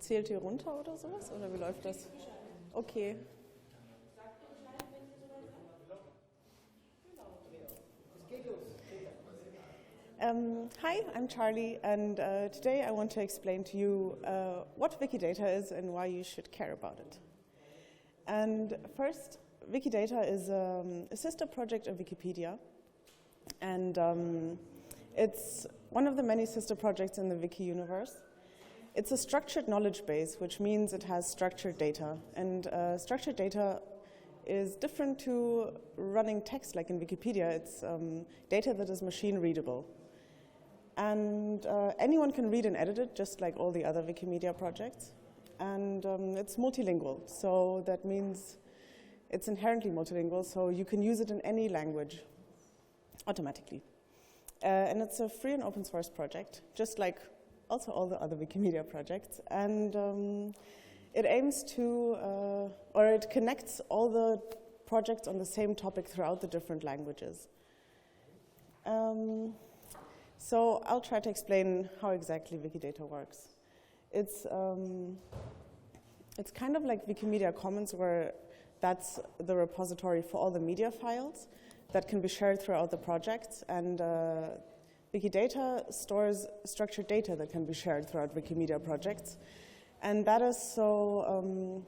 Zählt ihr runter oder sowas? Oder wie läuft das? Okay. Hi, I'm Charlie, and today I want to explain to you what Wikidata is and why you should care about it. And first, Wikidata is a sister project of Wikipedia, and it's one of the many sister projects in the Wiki universe. It's a structured knowledge base, which means it has structured data, and structured data is different to running text like in Wikipedia. It's data that is machine readable. And anyone can read and edit it, just like all the other Wikimedia projects. And it's multilingual, so that means it's inherently multilingual, so you can use it in any language automatically. And it's a free and open source project, just like also all the other Wikimedia projects. And it aims to, or it connects all the projects on the same topic throughout the different languages. So I'll try to explain how exactly Wikidata works. It's kind of like Wikimedia Commons, where that's the repository for all the media files that can be shared throughout the projects, and Wikidata stores structured data that can be shared throughout Wikimedia projects, and that is so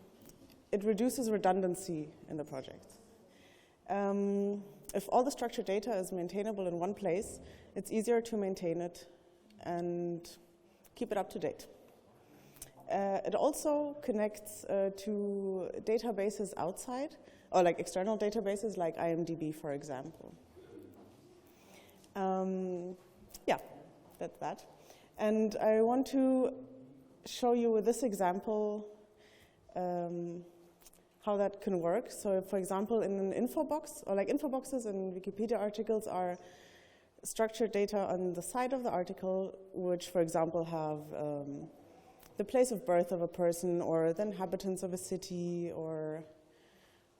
it reduces redundancy in the project. If all the structured data is maintainable in one place, it's easier to maintain it and keep it up to date. It also connects to databases outside, or like external databases like IMDb, for example. Yeah, that's that. And I want to show you with this example how that can work. So, for example, in an info box, or like info boxes in Wikipedia articles are structured data on the side of the article, which, for example, have the place of birth of a person, or the inhabitants of a city, or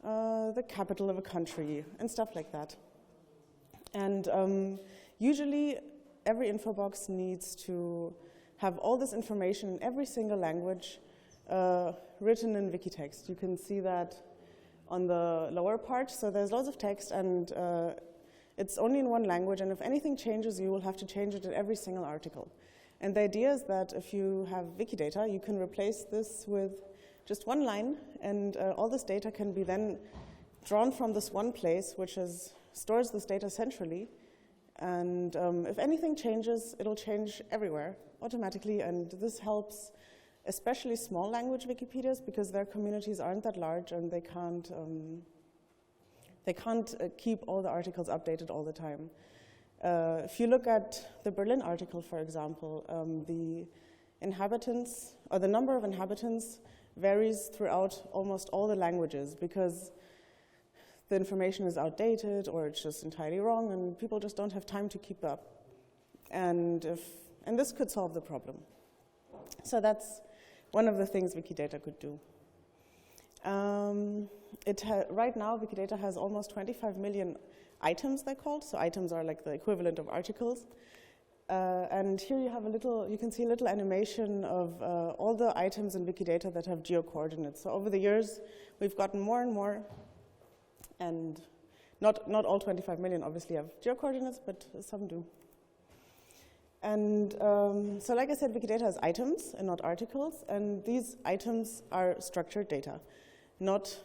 the capital of a country, and stuff like that. And usually, every info box needs to have all this information in every single language written in Wikitext. You can see that on the lower part. So there's lots of text, and it's only in one language, and if anything changes, you will have to change it in every single article. And the idea is that if you have Wikidata, you can replace this with just one line, and all this data can be then drawn from this one place, which stores this data centrally. And if anything changes, it'll change everywhere automatically, and this helps especially small language Wikipedias, because their communities aren't that large, and they can't keep all the articles updated all the time. If you look at the Berlin article, for example, the inhabitants, or the number of inhabitants, varies throughout almost all the languages, because the information is outdated, or it's just entirely wrong, and people just don't have time to keep up. And this could solve the problem. So that's one of the things Wikidata could do. Right now, Wikidata has almost 25 million items, they're called. So items are like the equivalent of articles. And here you can see a little animation of all the items in Wikidata that have geocoordinates. So over the years, we've gotten more and more, and not all 25 million obviously have geocoordinates, but some do. And so like I said, Wikidata has items and not articles, and these items are structured data, not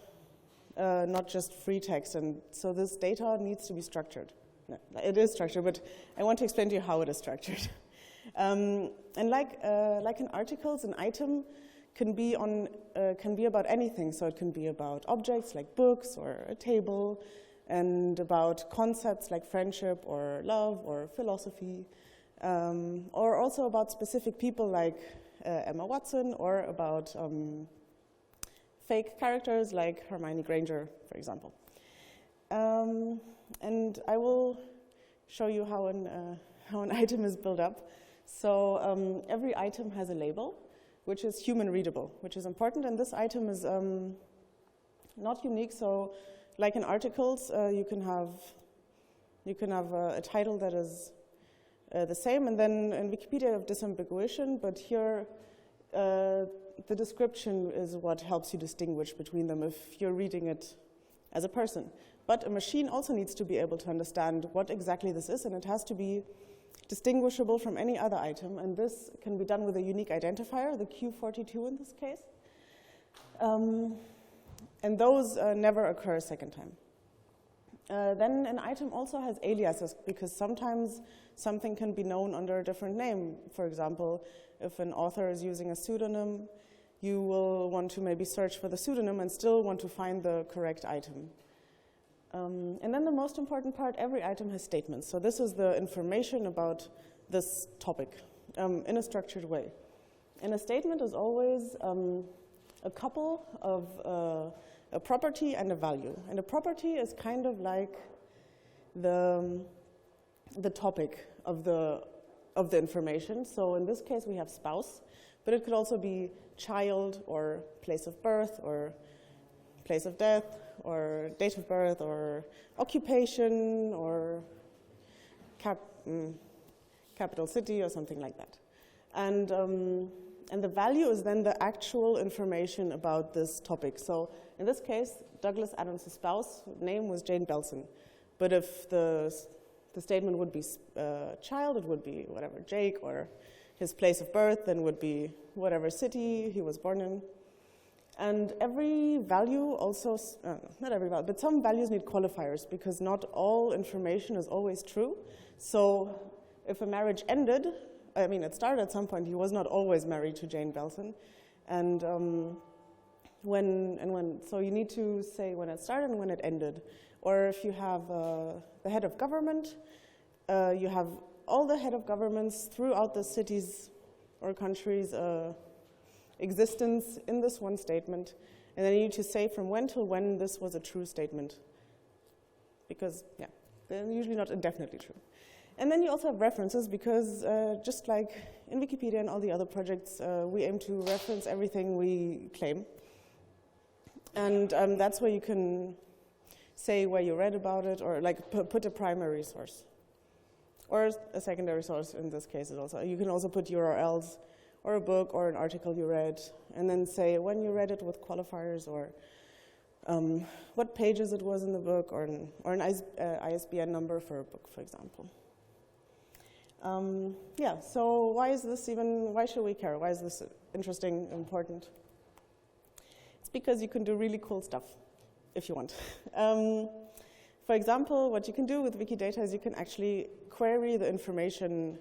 just free text. And so this data needs to be structured. No, it is structured, but I want to explain to you how it is structured. And like in articles, an item can be about anything. So it can be about objects like books or a table, and about concepts like friendship or love or philosophy, or also about specific people like Emma Watson, or about fake characters like Hermione Granger, for example. And I will show you how an item is built up. So every item has a label, which is human readable, which is important. And this item is not unique. So like in articles, you can have a title that is the same, and then in Wikipedia you have disambiguation, but here the description is what helps you distinguish between them if you're reading it as a person. But a machine also needs to be able to understand what exactly this is, and it has to be distinguishable from any other item, and this can be done with a unique identifier, the Q42 in this case. And those never occur a second time. Then an item also has aliases, because sometimes something can be known under a different name. For example, if an author is using a pseudonym, you will want to maybe search for the pseudonym and still want to find the correct item. And then the most important part, every item has statements. So this is the information about this topic in a structured way. And a statement is always a couple of a property and a value. And a property is kind of like the topic of the information. So in this case we have spouse, but it could also be child or place of birth or place of death or date of birth or occupation or capital city or something like that. And the value is then the actual information about this topic. So in this case, Douglas Adams' spouse name was Jane Belson. But if the statement would be child, it would be whatever, Jake, or his place of birth then would be whatever city he was born in. And every value also, not every value, but some values need qualifiers because not all information is always true. So if a marriage ended, I mean, it started at some point, he was not always married to Jane Belson. And so you need to say when it started and when it ended. Or if you have the head of government, you have all the head of governments throughout the cities or countries' existence in this one statement. And then you need to say from when till when this was a true statement. Because, yeah, they're usually not indefinitely true. And then you also have references because just like in Wikipedia and all the other projects, we aim to reference everything we claim. And that's where you can say where you read about it or like put a primary source. Or a secondary source in this case is also. You can also put URLs or a book or an article you read and then say when you read it with qualifiers or what pages it was in the book or an ISBN number for a book, for example. Yeah, so why should we care? Why is this interesting, important? It's because you can do really cool stuff if you want. For example, what you can do with Wikidata is you can actually query the information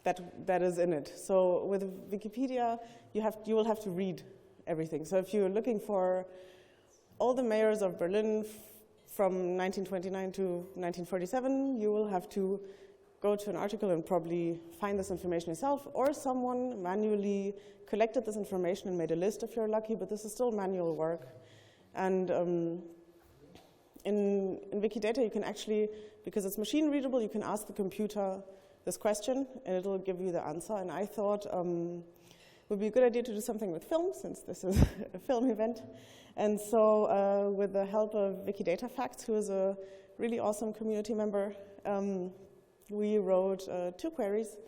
that is in it. So with Wikipedia, you will have to read everything. So if you're looking for all the mayors of Berlin from 1929 to 1947, you will have to go to an article and probably find this information yourself, or someone manually collected this information and made a list if you're lucky, but this is still manual work. And in Wikidata, you can actually, because it's machine readable, you can ask the computer this question and it'll give you the answer. And I thought it would be a good idea to do something with film, since this is a film event. And so with the help of Wikidata Facts, who is a really awesome community member, we wrote 2 queries.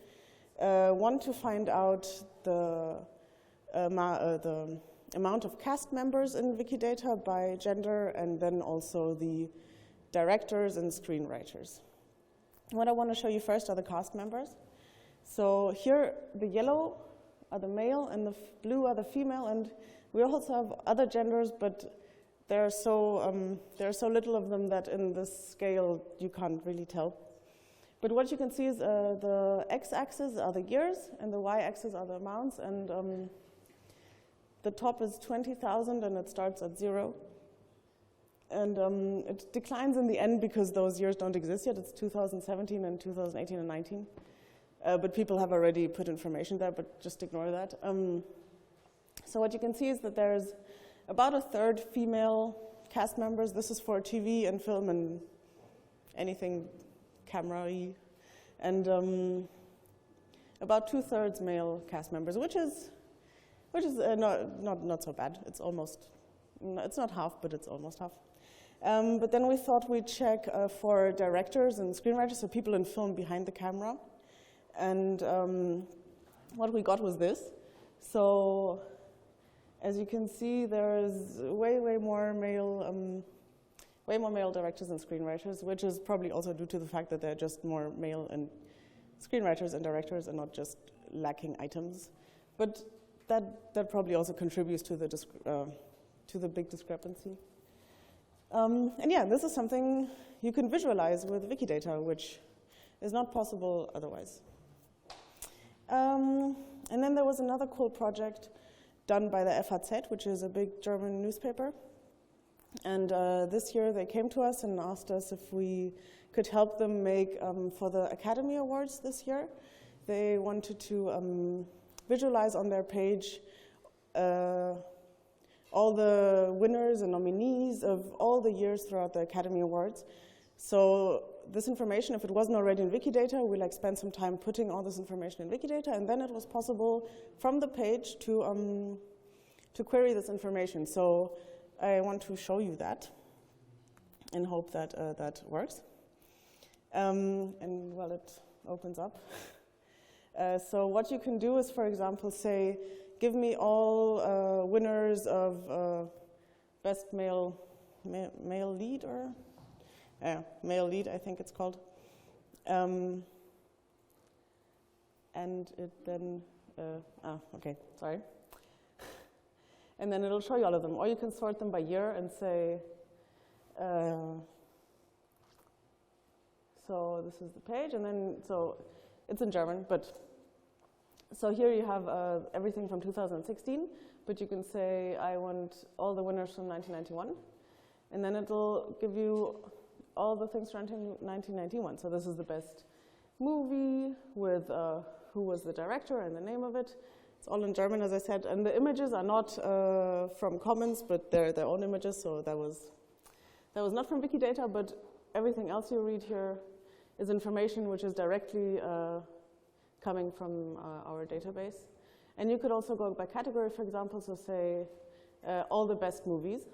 One to find out the amount of cast members in Wikidata by gender, and then also the directors and screenwriters. What I want to show you first are the cast members. So here, the yellow are the male and the blue are the female, and we also have other genders, but there are so little of them that in this scale you can't really tell. But what you can see is the x-axis are the years, and the y-axis are the amounts, and the top is 20,000, and it starts at 0. And it declines in the end because those years don't exist yet. It's 2017 and 2018 and 19. But people have already put information there, but just ignore that. So what you can see is that there's about a third female cast members. This is for TV and film and anything camera-y. And about 2/3 male cast members, which is not so bad. It's almost, it's not half, but it's almost half. But then we thought we'd check for directors and screenwriters, so people in film behind the camera. And what we got was this. So as you can see, there's way more male directors and screenwriters, which is probably also due to the fact that there are just more male and screenwriters and directors and not just lacking items. But that probably also contributes to the big discrepancy. And yeah, this is something you can visualize with Wikidata, which is not possible otherwise. And then there was another cool project done by the FAZ, which is a big German newspaper. And this year they came to us and asked us if we could help them make, for the Academy Awards this year, they wanted to visualize on their page all the winners and nominees of all the years throughout the Academy Awards. So this information, if it wasn't already in Wikidata, we spent some time putting all this information in Wikidata, and then it was possible from the page to query this information. So I want to show you that and hope that that works. And while it opens up. So what you can do is, for example, say, give me all winners of best male lead, or male lead, I think it's called. And it then, okay, sorry. And then it'll show you all of them. Or you can sort them by year and say, so this is the page, and then, so it's in German, but so here you have everything from 2016, but you can say, I want all the winners from 1991, and then it'll give you all the things from 1991. So this is the best movie with who was the director and the name of it. It's all in German, as I said, and the images are not from Commons, but they're their own images, so that was not from Wikidata, but everything else you read here is information which is directly coming from our database. And you could also go by category, for example, so say all the best movies,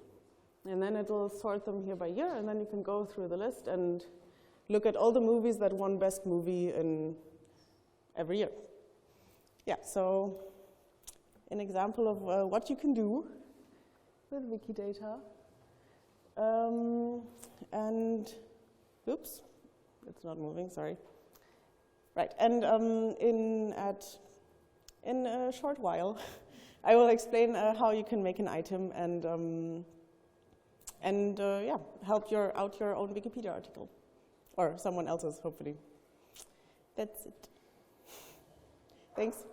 and then it'll sort them here by year, and then you can go through the list and look at all the movies that won best movie in every year. Yeah, so an example of what you can do with Wikidata. And, oops, it's not moving, sorry. Right, and in a short while, I will explain how you can make an item and yeah, help out your own Wikipedia article, or someone else's, hopefully. That's it. Thanks.